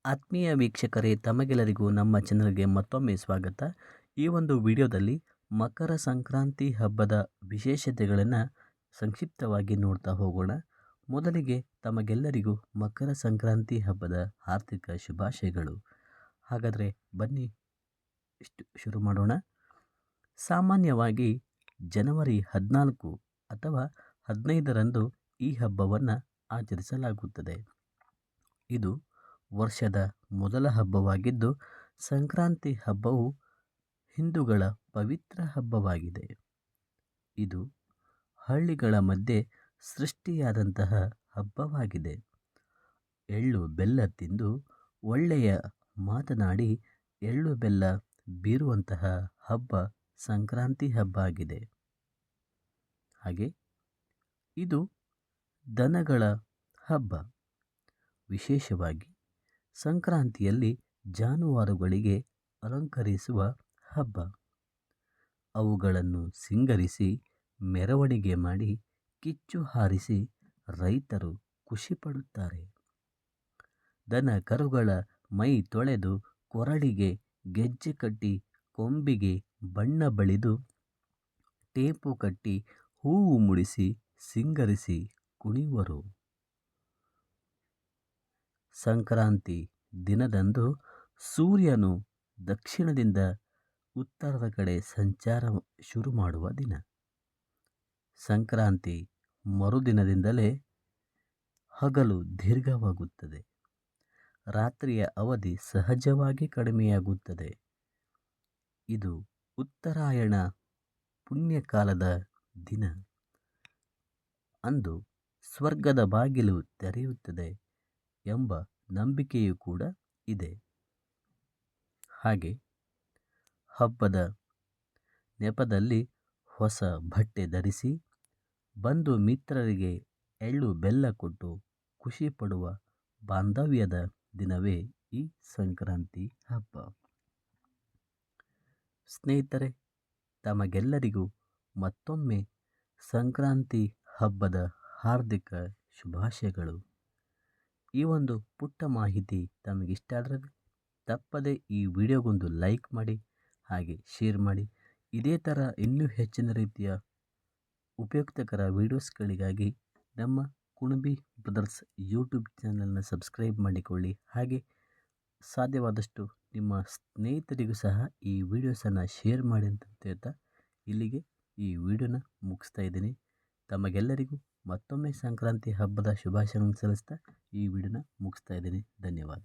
ಆತ್ಮೀಯ ವೀಕ್ಷಕರೇ, ತಮಗೆಲ್ಲರಿಗೂ ನಮ್ಮ ಚಾನಲ್ಗೆ ಮತ್ತೊಮ್ಮೆ ಸ್ವಾಗತ. ಈ ಒಂದು ವಿಡಿಯೋದಲ್ಲಿ ಮಕರ ಸಂಕ್ರಾಂತಿ ಹಬ್ಬದ ವಿಶೇಷತೆಗಳನ್ನು ಸಂಕ್ಷಿಪ್ತವಾಗಿ ನೋಡ್ತಾ ಹೋಗೋಣ. ಮೊದಲಿಗೆ ತಮಗೆಲ್ಲರಿಗೂ ಮಕರ ಸಂಕ್ರಾಂತಿ ಹಬ್ಬದ ಹಾರ್ದಿಕ ಶುಭಾಶಯಗಳು. ಹಾಗಾದರೆ ಬನ್ನಿ ಶುರು ಮಾಡೋಣ. ಸಾಮಾನ್ಯವಾಗಿ ಜನವರಿ 14 ಅಥವಾ 15ರಂದು ಈ ಹಬ್ಬವನ್ನು ಆಚರಿಸಲಾಗುತ್ತದೆ. ಇದು ವರ್ಷದ ಮೊದಲ ಹಬ್ಬವಾಗಿದ್ದು, ಸಂಕ್ರಾಂತಿ ಹಬ್ಬವು ಹಿಂದೂಗಳ ಪವಿತ್ರ ಹಬ್ಬವಾಗಿದೆ. ಇದು ಹಳ್ಳಿಗಳ ಮಧ್ಯೆ ಸೃಷ್ಟಿಯಾದಂತಹ ಹಬ್ಬವಾಗಿದೆ. ಎಳ್ಳು ಬೆಲ್ಲ ತಿಂದು ಒಳ್ಳೆಯ ಮಾತನಾಡಿ ಎಳ್ಳು ಬೆಲ್ಲ ಬೀರುವಂತಹ ಹಬ್ಬ ಸಂಕ್ರಾಂತಿ ಹಬ್ಬ ಆಗಿದೆ. ಹಾಗೆ ಇದು ದನಗಳ ಹಬ್ಬ. ವಿಶೇಷವಾಗಿ ಸಂಕ್ರಾಂತಿಯಲ್ಲಿ ಜಾನುವಾರುಗಳಿಗೆ ಅಲಂಕರಿಸುವ ಹಬ್ಬ. ಅವುಗಳನ್ನು ಸಿಂಗರಿಸಿ ಮೆರವಣಿಗೆ ಮಾಡಿ ಕಿಚ್ಚು ಹಾರಿಸಿ ರೈತರು ಖುಷಿಪಡುತ್ತಾರೆ. ದನ ಕರುಗಳ ಮೈ ತೊಳೆದು ಕೊರಳಿಗೆ ಗೆಜ್ಜೆ ಕಟ್ಟಿ ಕೊಂಬಿಗೆ ಬಣ್ಣ ಬಳಿದು ಟೇಪು ಕಟ್ಟಿ ಹೂವು ಮುಡಿಸಿ ಸಿಂಗರಿಸಿ ಕುಣಿಯುವರು. ಸಂಕ್ರಾಂತಿ ದಿನದಂದು ಸೂರ್ಯನು ದಕ್ಷಿಣದಿಂದ ಉತ್ತರದ ಕಡೆ ಸಂಚಾರ ಶುರು ಮಾಡುವ ದಿನ. ಸಂಕ್ರಾಂತಿ ಮರುದಿನದಿಂದಲೇ ಹಗಲು ದೀರ್ಘವಾಗುತ್ತದೆ. ರಾತ್ರಿಯ ಅವಧಿ ಸಹಜವಾಗಿ ಕಡಿಮೆಯಾಗುತ್ತದೆ. ಇದು ಉತ್ತರಾಯಣ ಪುಣ್ಯಕಾಲದ ದಿನ. ಅಂದು ಸ್ವರ್ಗದ ಬಾಗಿಲು ತೆರೆಯುತ್ತದೆ ಎಂಬ ನಂಬಿಕೆಯೂ ಕೂಡ ಇದೆ. ಹಾಗೆ ಹಬ್ಬದ ನೆಪದಲ್ಲಿ ಹೊಸ ಬಟ್ಟೆ ಧರಿಸಿ ಬಂಧು ಮಿತ್ರರಿಗೆ ಎಳ್ಳು ಬೆಲ್ಲ ಕೊಟ್ಟು ಖುಷಿ ಪಡುವ ಬಾಂಧವ್ಯದ ದಿನವೇ ಈ ಸಂಕ್ರಾಂತಿ ಹಬ್ಬ. ಸ್ನೇಹಿತರೆ, ತಮಗೆಲ್ಲರಿಗೂ ಮತ್ತೊಮ್ಮೆ ಸಂಕ್ರಾಂತಿ ಹಬ್ಬದ ಹಾರ್ದಿಕ ಶುಭಾಶಯಗಳು. ಈ ಒಂದು ಪುಟ್ಟ ಮಾಹಿತಿ ತಮಗಿಷ್ಟ ಆದರೆ ತಪ್ಪದೆ ಈ ವಿಡಿಯೋಗೊಂದು ಲೈಕ್ ಮಾಡಿ, ಹಾಗೆ ಶೇರ್ ಮಾಡಿ. ಇದೇ ಥರ ಇನ್ನೂ ಹೆಚ್ಚಿನ ರೀತಿಯ ಉಪಯುಕ್ತಕರ ವಿಡಿಯೋಸ್ಗಳಿಗಾಗಿ ನಮ್ಮ ಕುಣಬಿ ಬ್ರದರ್ಸ್ ಯೂಟ್ಯೂಬ್ ಚಾನಲ್ನ ಸಬ್ಸ್ಕ್ರೈಬ್ ಮಾಡಿಕೊಳ್ಳಿ. ಹಾಗೆ ಸಾಧ್ಯವಾದಷ್ಟು ನಿಮ್ಮ ಸ್ನೇಹಿತರಿಗೂ ಸಹ ಈ ವಿಡಿಯೋಸನ್ನು ಶೇರ್ ಮಾಡಿ ಅಂತ ಹೇಳ್ತಾ ಇಲ್ಲಿಗೆ ಈ ವಿಡಿಯೋನ ಮುಗಿಸ್ತಾ ಇದ್ದೀನಿ. ತಮಗೆಲ್ಲರಿಗೂ ಮತ್ತೊಮ್ಮೆ ಸಂಕ್ರಾಂತಿ ಹಬ್ಬದ ಶುಭಾಶಯಗಳನ್ನು ಸಲ್ಲಿಸ್ತಾ ಈ ವಿಡಿಯೋನ ಮುಗಿಸ್ತಾ ಇದ್ದೀನಿ. ಧನ್ಯವಾದ.